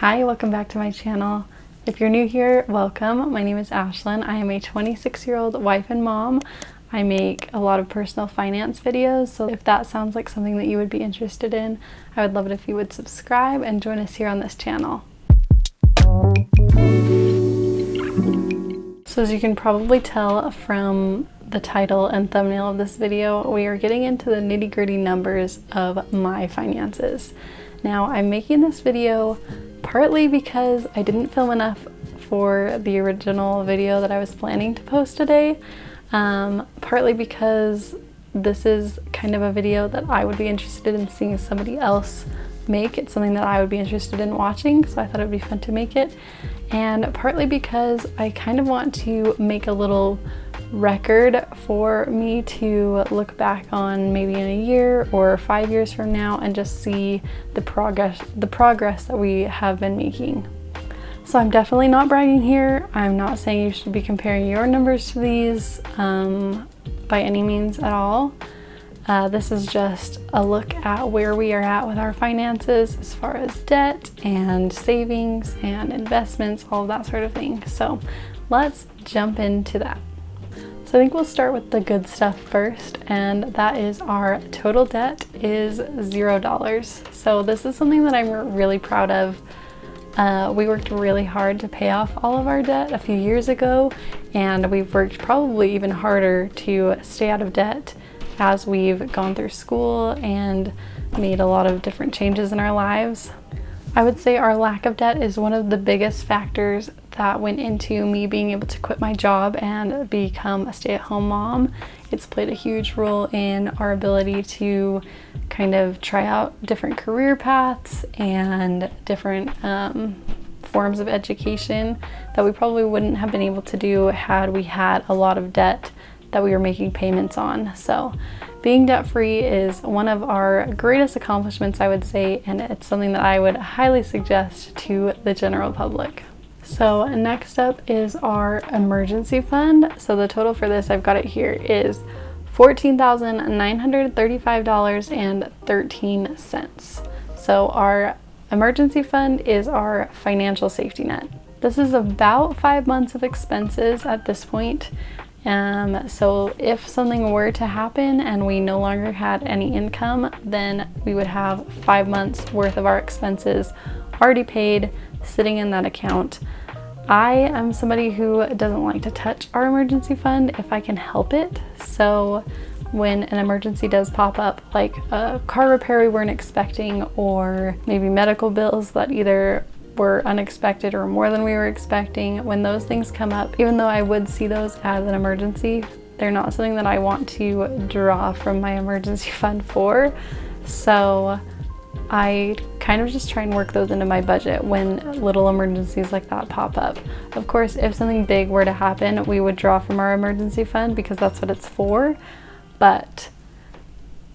Hi, welcome back to my channel. If you're new here, welcome. My name is Ashlyn. I am a 26-year-old wife and mom. I make a lot of personal finance videos, so if that sounds like something that you would be interested in, I would love it if you would subscribe and join us here on this channel. So as you can probably tell from the title and thumbnail of this video, we are getting into the nitty-gritty numbers of my finances. Now, I'm making this video partly because I didn't film enough for the original video that I was planning to post today, partly because this is kind of a video that I would be interested in seeing somebody else make. It's something that I would be interested in watching, so I thought it would be fun to make it, and partly because I kind of want to make a little record for me to look back on maybe in a year or 5 years from now and just see the progress that we have been making. So I'm definitely not bragging here. I'm not saying you should be comparing your numbers to these by any means at all. This is just a look at where we are at with our finances as far as debt and savings and investments, all of that sort of thing. So let's jump into that. So I think we'll start with the good stuff first, and that is our total debt is $0. So this is something that I'm really proud of. We worked really hard to pay off all of our debt a few years ago, and we've worked probably even harder to stay out of debt as we've gone through school and made a lot of different changes in our lives. I would say our lack of debt is one of the biggest factors that went into me being able to quit my job and become a stay-at-home mom. It's played a huge role in our ability to kind of try out different career paths and different forms of education that we probably wouldn't have been able to do had we had a lot of debt that we were making payments on. So being debt-free is one of our greatest accomplishments, I would say, and it's something that I would highly suggest to the general public. So next up is our emergency fund. So the total for this, I've got it here, is $14,935.13. So our emergency fund is our financial safety net. This is about 5 months of expenses at this point. So if something were to happen and we no longer had any income, then we would have 5 months worth of our expenses already paid, sitting in that account. I am somebody who doesn't like to touch our emergency fund if I can help it. So when an emergency does pop up, like a car repair we weren't expecting, or maybe medical bills that either were unexpected or more than we were expecting, when those things come up, even though I would see those as an emergency, they're not something that I want to draw from my emergency fund for. So I kind of just try and work those into my budget when little emergencies like that pop up. Of course, if something big were to happen, we would draw from our emergency fund because that's what it's for. But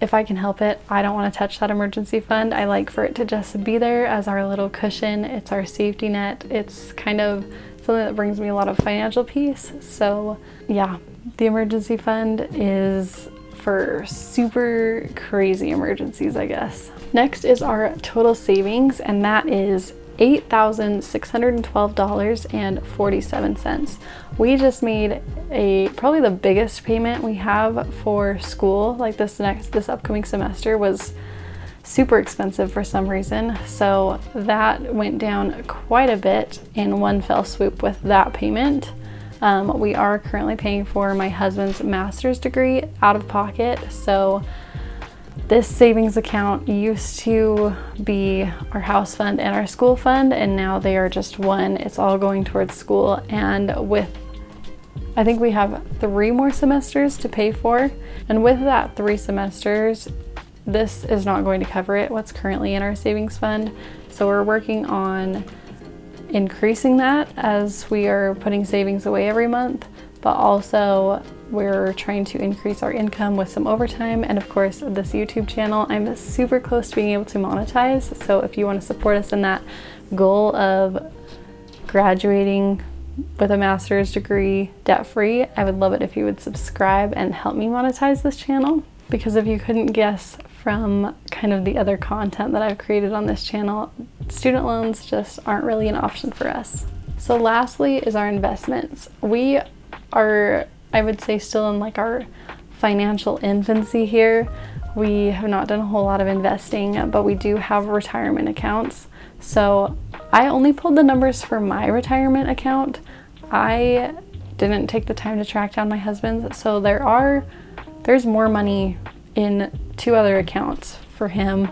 if I can help it, I don't want to touch that emergency fund. I like for it to just be there as our little cushion. It's our safety net. It's kind of something that brings me a lot of financial peace. So yeah, the emergency fund is for super crazy emergencies, I guess. Next is our total savings, and that is $8,612.47. We just made probably the biggest payment we have for school. Like this upcoming semester was super expensive for some reason. So that went down quite a bit in one fell swoop with that payment. We are currently paying for my husband's master's degree out of pocket. So this savings account used to be our house fund and our school fund, and now they are just one. It's all going towards school, and I think we have 3 more semesters to pay for, and with that 3 semesters, this is not going to cover it, what's currently in our savings fund. So we're working on increasing that as we are putting savings away every month, but also we're trying to increase our income with some overtime, and of course this YouTube channel I'm super close to being able to monetize. So if you want to support us in that goal of graduating with a master's degree debt-free, I would love it if you would subscribe and help me monetize this channel. Because if you couldn't guess from kind of the other content that I've created on this channel, student loans just aren't really an option for us. So lastly is our investments. We are, I would say, still in like our financial infancy here. We have not done a whole lot of investing, but we do have retirement accounts. So I only pulled the numbers for my retirement account. I didn't take the time to track down my husband's. So there's more money in 2 other accounts for him.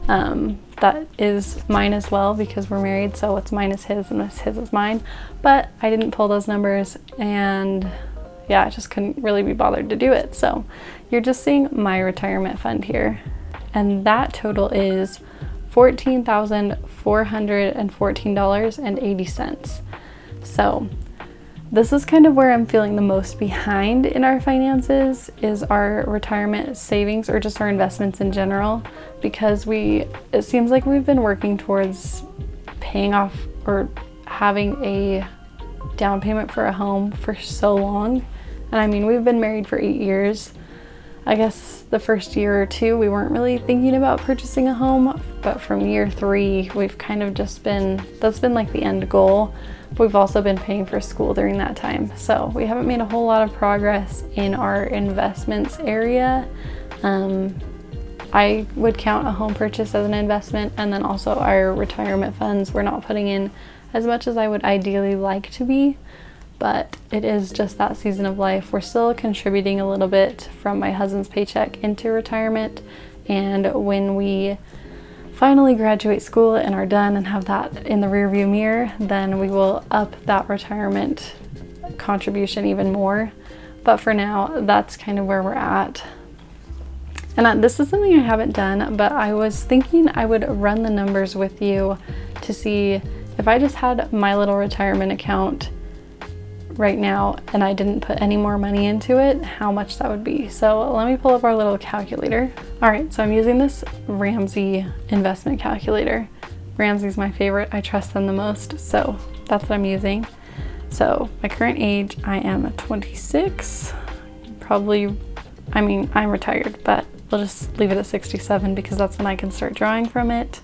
That is mine as well because we're married. So what's mine is his and what's his is mine. But I didn't pull those numbers, and yeah, I just couldn't really be bothered to do it. So you're just seeing my retirement fund here. And that total is $14,414.80. So this is kind of where I'm feeling the most behind in our finances, is our retirement savings or just our investments in general, because it seems like we've been working towards paying off or having a down payment for a home for so long. And I mean, we've been married for 8 years. I guess the first year or 2, we weren't really thinking about purchasing a home, but from year 3, we've kind of just that's been like the end goal. We've also been paying for school during that time. So we haven't made a whole lot of progress in our investments area. I would count a home purchase as an investment, and then also our retirement funds. We're not putting in as much as I would ideally like to be, but it is just that season of life. We're still contributing a little bit from my husband's paycheck into retirement, and when we finally graduate school and are done and have that in the rearview mirror, then we will up that retirement contribution even more. But for now, that's kind of where we're at. And this is something I haven't done, but I was thinking I would run the numbers with you to see if I just had my little retirement account right now and I didn't put any more money into it, how much that would be. So let me pull up our little calculator. All right, so I'm using this Ramsey investment calculator. Ramsey's my favorite. I trust them the most, so that's what I'm using. So my current age, I am 26. Probably, I mean, I'm retired, but we'll just leave it at 67 because that's when I can start drawing from it.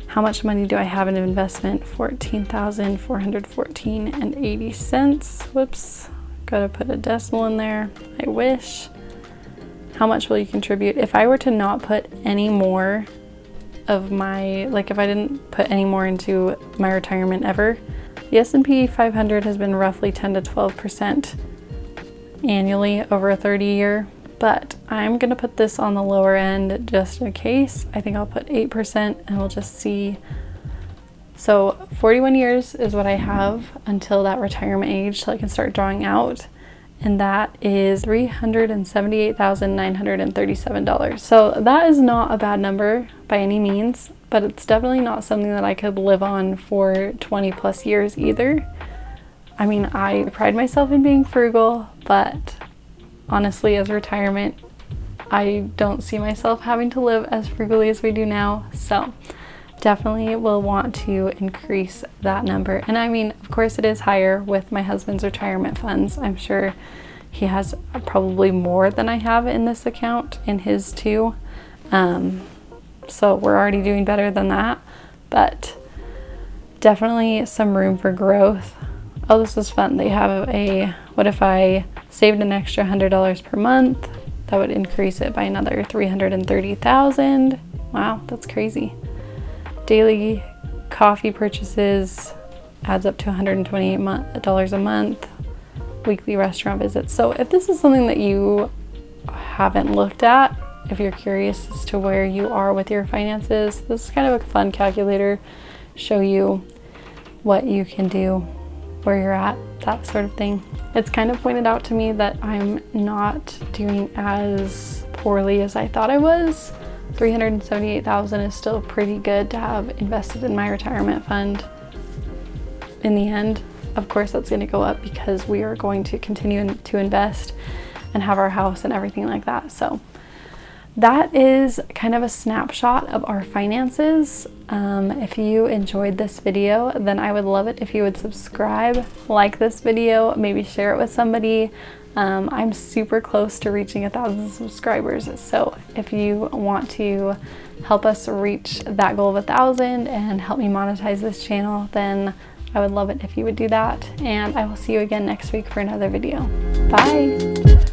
How much money do I have in investment? $14,414.80. Whoops, gotta put a decimal in there. I wish. How much will you contribute? If I were to not put any more of my, like if I didn't put any more into my retirement ever, the S&P 500 has been roughly 10 to 12% annually over a 30-year. But I'm gonna put this on the lower end just in case. I think I'll put 8% and we'll just see. So 41 years is what I have until that retirement age, so I can start drawing out. And that is $378,937. So that is not a bad number by any means, but it's definitely not something that I could live on for 20 plus years either. I mean, I pride myself in being frugal, but honestly, as retirement, I don't see myself having to live as frugally as we do now. So definitely will want to increase that number. And I mean, of course it is higher with my husband's retirement funds. I'm sure he has probably more than I have in this account in his too. So we're already doing better than that, but definitely some room for growth. Oh, this is fun. They have what if I saved an extra $100 per month? That would increase it by another $330,000. Wow, that's crazy. Daily coffee purchases adds up to $128 a month. Weekly restaurant visits. So if this is something that you haven't looked at, if you're curious as to where you are with your finances, this is kind of a fun calculator. Show you what you can do, where you're at, that sort of thing. It's kind of pointed out to me that I'm not doing as poorly as I thought I was. $378,000 is still pretty good to have invested in my retirement fund. In the end, of course, that's going to go up because we are going to continue to invest and have our house and everything like that. So that is kind of a snapshot of our finances. If you enjoyed this video, then I would love it if you would subscribe, like this video, maybe share it with somebody. I'm super close to reaching 1,000 subscribers, so if you want to help us reach that goal of 1,000 and help me monetize this channel, then I would love it if you would do that. And I will see you again next week for another video. Bye!